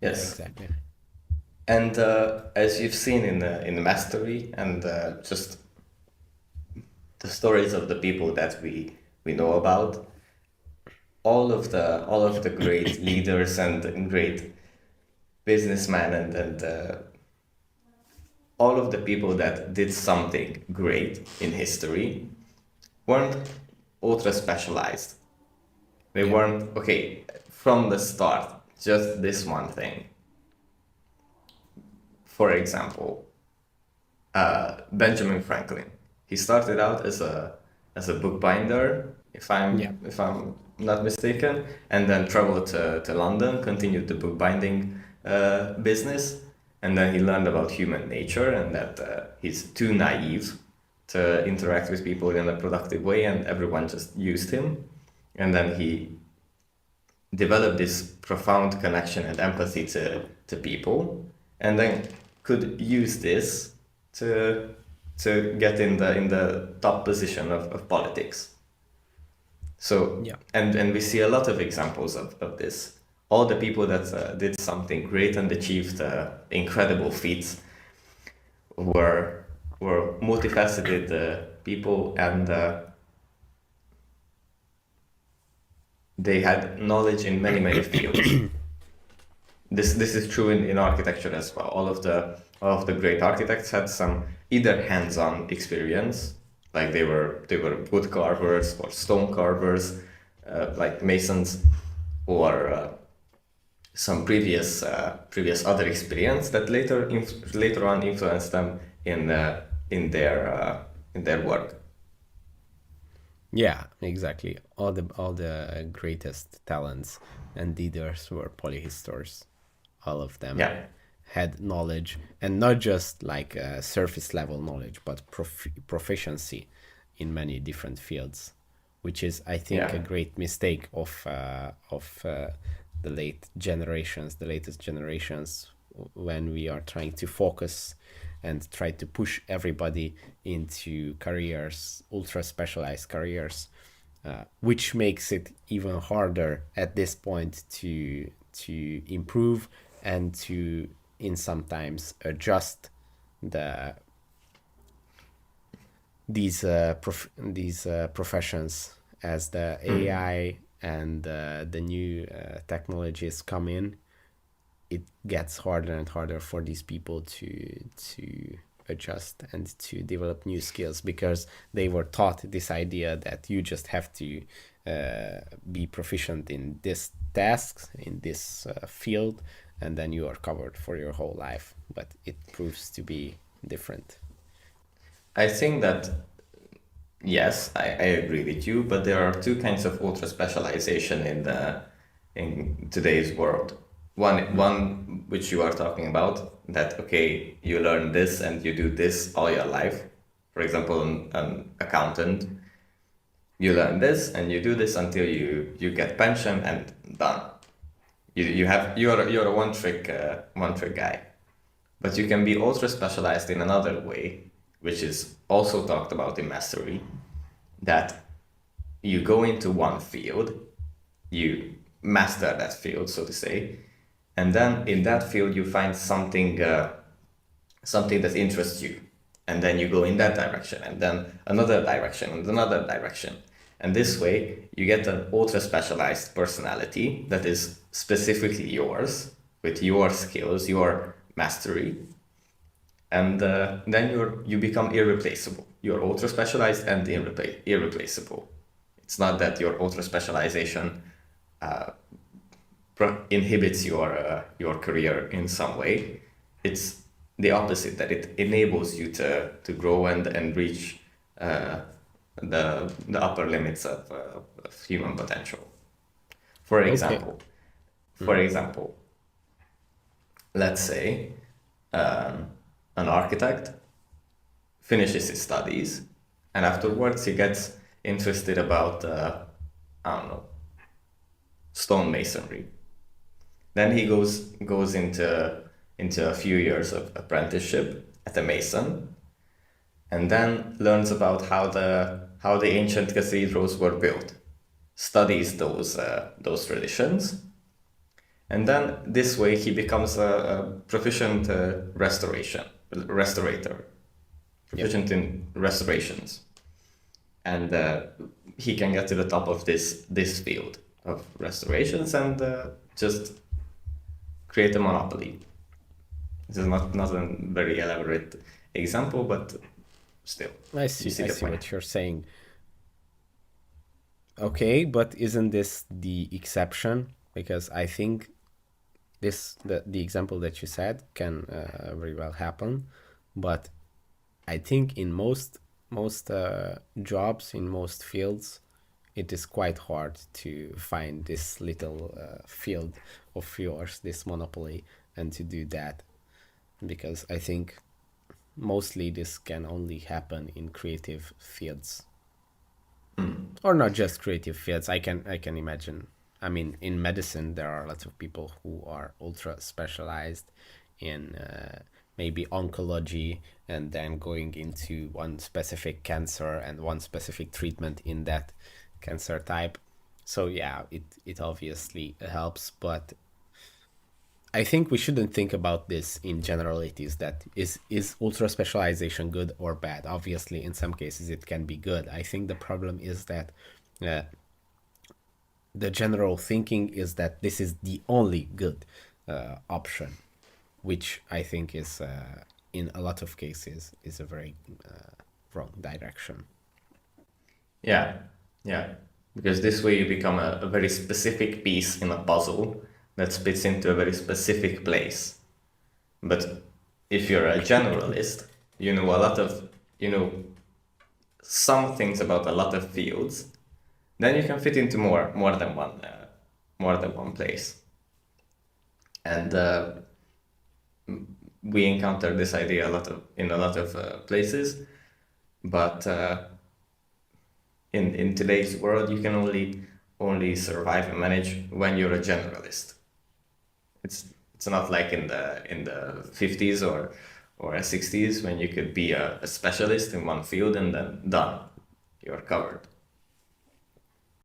Yeah, Yes. exactly. And as you've seen in the mastery and just the stories of the people that we know about, all of the great leaders and great businessmen and all of the people that did something great in history weren't ultra specialized. They Yeah. weren't okay from the start. Just this one thing. For example, Benjamin Franklin. He started out as a bookbinder, Yeah. if I'm not mistaken, and then traveled to London, continued the bookbinding business, and then he learned about human nature and that he's too naive to interact with people in a productive way, and everyone just used him. And then he developed this profound connection and empathy to people, and then could use this to get in the top position of politics. So Yeah. and we see a lot of examples of this. All the people that did something great and achieved incredible feats were multifaceted people, and they had knowledge in many fields. This is true in architecture as well. All of the great architects had some either hands-on experience, like they were wood carvers or stone carvers, like masons, or some previous other experience that later on influenced them in their work. Yeah, exactly. All the greatest talents and leaders were polyhistors. All of them Yeah, had knowledge, and not just like surface level knowledge, but proficiency in many different fields, which is, I think, a yeah. great mistake of the the latest generations, when we are trying to focus and try to push everybody into careers, ultra specialized careers, which makes it even harder at this point to improve and to, in sometimes, adjust the these professions as the AI and the new technologies come in. It gets harder and harder for these people to adjust and to develop new skills, because they were taught this idea that you just have to be proficient in this tasks in this field, and then you are covered for your whole life. But it proves to be different. I think that yes, I agree with you, but there are two kinds of ultra specialization in today's world. One which you are talking about, that okay, you learn this and you do this all your life. For example, an accountant, you learn this and you do this until you get pension and done. You have you're a one trick guy. But you can be ultra specialized in another way, which is also talked about in mastery, that you go into one field, you master that field, so to say, and then in that field you find something that interests you, and then you go in that direction, and then another direction, and another direction. And this way, you get an ultra specialized personality that is specifically yours, with your skills, your mastery, and then you become irreplaceable. You're ultra specialized and irreplaceable. It's not that your ultra specialization inhibits your career in some way. It's the opposite, that it enables you to grow and reach uh, the upper limits of human potential. For Okay. example, for example, let's say an architect finishes his studies, and afterwards he gets interested about I don't know, stonemasonry. Then he goes into a few years of apprenticeship at a mason, and then learns about how the ancient cathedrals were built, studies those traditions, And then this way he becomes a proficient restorator, Yep. proficient in restorations, and he can get to the top of this field of restorations and just create a monopoly. This is not a very elaborate example, but still, I you see. see I the see point. what you're saying. Okay, but isn't this the exception? Because I think the example that you said can very well happen, but I think in most jobs in most fields, it is quite hard to find this little field of yours, this monopoly, and to do that, because I think mostly this can only happen in creative fields, or not just creative fields. I can imagine. I mean, in medicine, there are lots of people who are ultra specialized in maybe oncology, and then going into one specific cancer and one specific treatment in that cancer type. So yeah, it obviously helps, but I think we shouldn't think about this in generalities. That is ultra specialization good or bad? Obviously, in some cases it can be good. I think the problem is that uh, the general thinking is that this is the only good option, which I think is in a lot of cases is a very wrong direction. Yeah, yeah. Because this way you become a very specific piece in a puzzle that fits into a very specific place. But if you're a generalist, you know a lot of, you know, some things about a lot of fields, then you can fit into more than one place. And we encounter this idea in a lot of places, but in today's world, you can only survive and manage when you're a generalist. It's not like in the 50s or 60s when you could be a specialist in one field and then done, you're covered.